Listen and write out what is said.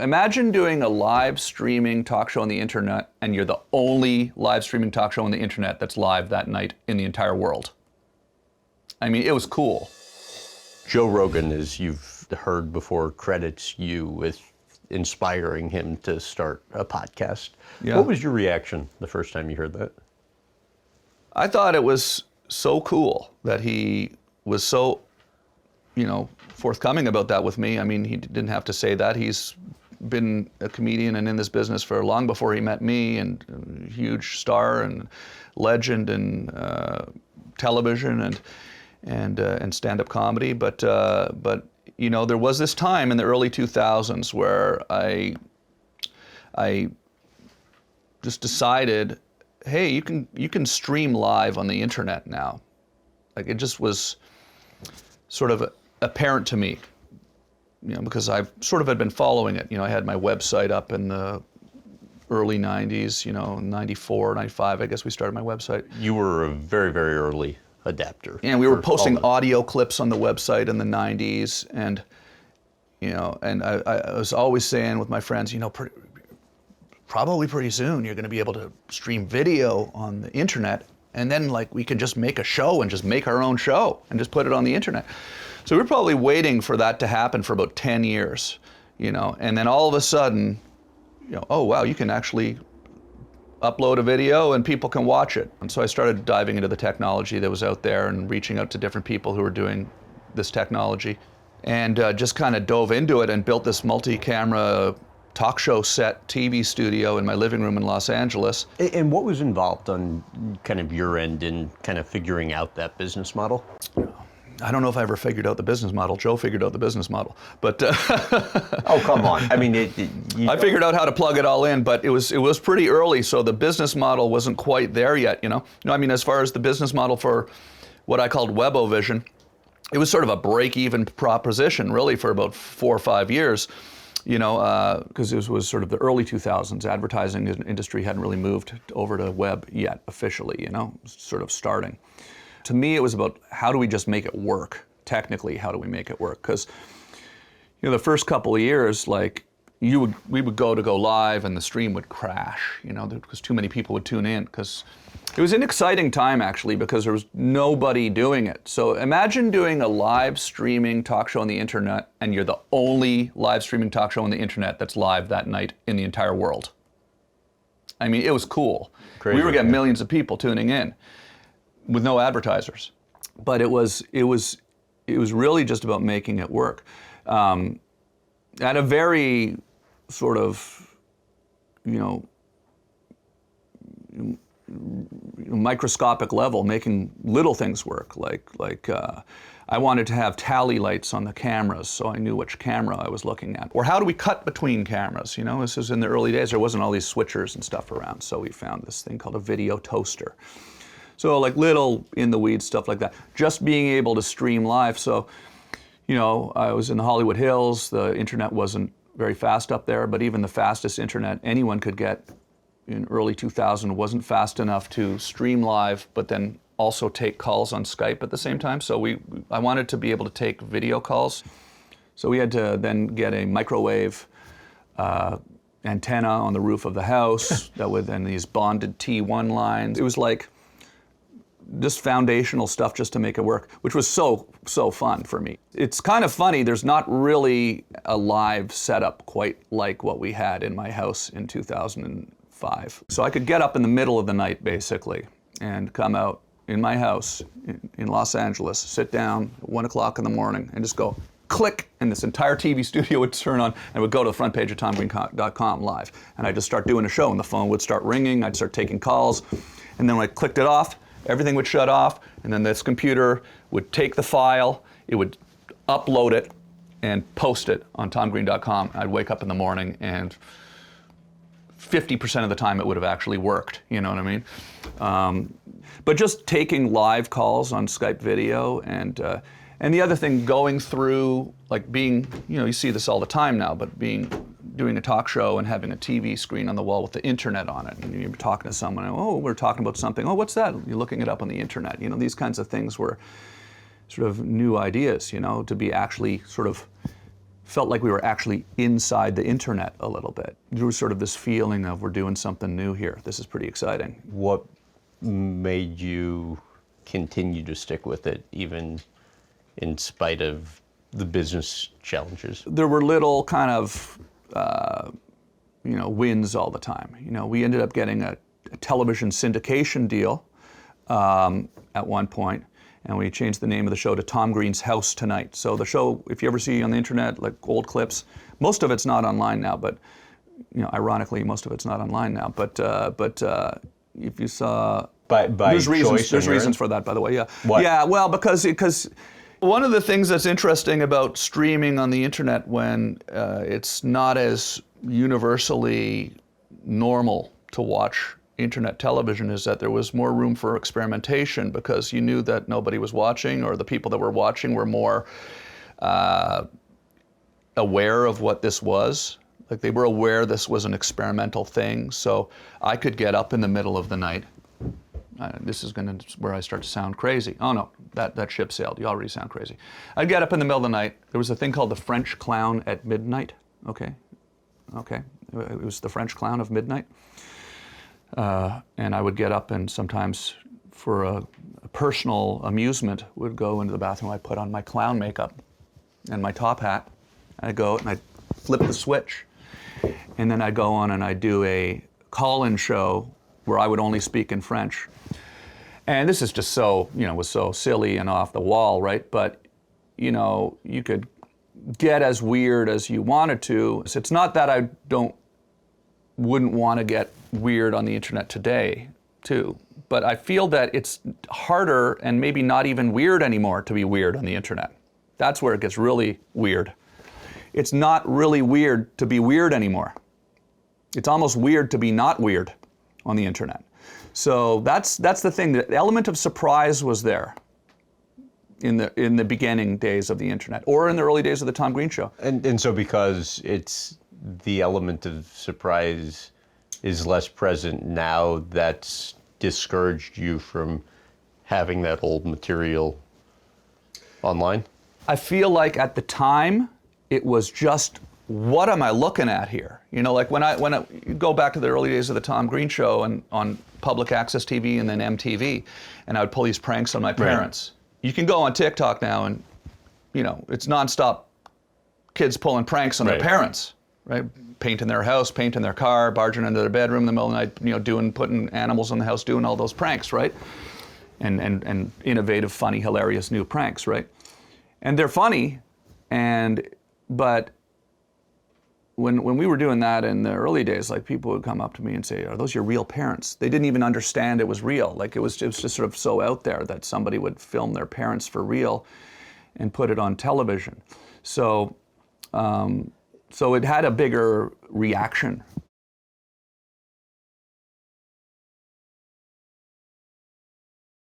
Imagine doing a live streaming talk show on the internet and you're the only live streaming talk show on the internet that's live that night in the entire world. I mean, it was cool. Joe Rogan, as you've heard before, credits you with inspiring him to start a podcast. Yeah. What was your reaction the first time you heard that? I thought it was so cool that he was so, forthcoming about that with me. I mean, he didn't have to say that. He's been a comedian and in this business for long before he met me, and a huge star and legend in television and stand-up comedy. But there was this time in the early 2000s where I just decided, hey, you can stream live on the internet now. Like, it just was sort of apparent to me, because I've sort of had been following it. I had my website up in the early 90s, 94, 95, I guess we started my website. You were a very, very early adapter. And we were posting audio clips on the website in the 90s, and I was always saying with my friends, probably pretty soon you're going to be able to stream video on the internet, and then we can just make a show and just make our own show and just put it on the internet. So we were probably waiting for that to happen for about 10 years, and then all of a sudden, oh wow, you can actually upload a video and people can watch it. And so I started diving into the technology that was out there and reaching out to different people who were doing this technology, and just kind of dove into it and built this multi-camera talk show set TV studio in my living room in Los Angeles. And what was involved on kind of your end in kind of figuring out that business model? I don't know if I ever figured out the business model. Joe figured out the business model, but oh, come on! I mean, I figured out how to plug it all in, but it was pretty early, so the business model wasn't quite there yet. I mean, as far as the business model for what I called Webovision, it was sort of a break-even proposition, really, for about 4 or 5 years. Because it was sort of the early 2000s. Advertising industry hadn't really moved over to web yet officially, sort of starting. To me, it was about how do we just make it work? Technically, how do we make it work? Because, the first couple of years, we would go live and the stream would crash, because too many people would tune in. Because it was an exciting time, actually, because there was nobody doing it. So imagine doing a live streaming talk show on the internet and you're the only live streaming talk show on the internet that's live that night in the entire world. I mean, it was cool. Crazy. We were getting millions of people tuning in with no advertisers. But it was really just about making it work. At a very sort of, microscopic level, making little things work. I wanted to have tally lights on the cameras so I knew which camera I was looking at. Or how do we cut between cameras? This was in the early days. There wasn't all these switchers and stuff around, so we found this thing called a video toaster. So little in the weeds stuff like that. Just being able to stream live. So, I was in the Hollywood Hills. The internet wasn't very fast up there, but even the fastest internet anyone could get in early 2000 wasn't fast enough to stream live, but then also take calls on Skype at the same time. So I wanted to be able to take video calls. So we had to then get a microwave antenna on the roof of the house that would then these bonded T1 lines. It was just foundational stuff just to make it work, which was so fun for me. It's kind of funny, there's not really a live setup quite like what we had in my house in 2005. So I could get up in the middle of the night, basically, and come out in my house in Los Angeles, sit down at 1 o'clock in the morning, and just go click, and this entire TV studio would turn on, and it would go to the front page of TomGreen.com live. And I'd just start doing a show, and the phone would start ringing, I'd start taking calls, and then when I clicked it off, everything would shut off, and then this computer would take the file, it would upload it, and post it on TomGreen.com. I'd wake up in the morning, and 50% of the time it would have actually worked, you know what I mean? But just taking live calls on Skype video, and the other thing, going through, being, you see this all the time now, but doing a talk show and having a TV screen on the wall with the internet on it, and you're talking to someone, oh, we're talking about something, oh, what's that? You're looking it up on the internet. These kinds of things were sort of new ideas, to be actually sort of felt like we were actually inside the internet a little bit. There was sort of this feeling of we're doing something new here. This is pretty exciting. What made you continue to stick with it, even in spite of the business challenges? There were little kind of, wins all the time. We ended up getting a television syndication deal at one point, and we changed the name of the show to Tom Green's House Tonight. So the show, if you ever see on the internet, like old clips, most of it's not online now, but ironically, most of it's not online now. But if you saw, by there's reasons. choice There's on your reasons end? for that, by the way. Yeah. What? Yeah. Well, because one of the things that's interesting about streaming on the internet when it's not as universally normal to watch internet television is that there was more room for experimentation because you knew that nobody was watching, or the people that were watching were more aware of what this was. Like they were aware this was an experimental thing. So I could get up in the middle of the night. This is where I start to sound crazy. Oh no, that ship sailed. You already sound crazy. I'd get up in the middle of the night. There was a thing called the French Clown at midnight. Okay. It was the French Clown of midnight. And I would get up and sometimes for a personal amusement would go into the bathroom. I'd put on my clown makeup and my top hat. I'd go and I'd flip the switch. And then I'd go on and I'd do a call-in show where I would only speak in French. And this is just so, was so silly and off the wall, right? But, you could get as weird as you wanted to. So it's not that I wouldn't want to get weird on the internet today, too. But I feel that it's harder and maybe not even weird anymore to be weird on the internet. That's where it gets really weird. It's not really weird to be weird anymore. It's almost weird to be not weird on the internet. So that's the thing. The element of surprise was there in the beginning days of the internet, or in the early days of the Tom Green Show. And so because it's the element of surprise is less present now, that's discouraged you from having that old material online? I feel like at the time it was just, what am I looking at here? Like when I you go back to the early days of the Tom Green Show and on public access TV and then MTV, and I would pull these pranks on my parents. Right. You can go on TikTok now and, it's nonstop kids pulling pranks on their parents, right? Painting their house, painting their car, barging into their bedroom in the middle of the night, putting animals in the house, doing all those pranks, right? And innovative, funny, hilarious new pranks, right? And they're funny, but when we were doing that in the early days, like people would come up to me and say, "Are those your real parents?" They didn't even understand it was real. Like it was just sort of so out there that somebody would film their parents for real and put it on television. So it had a bigger reaction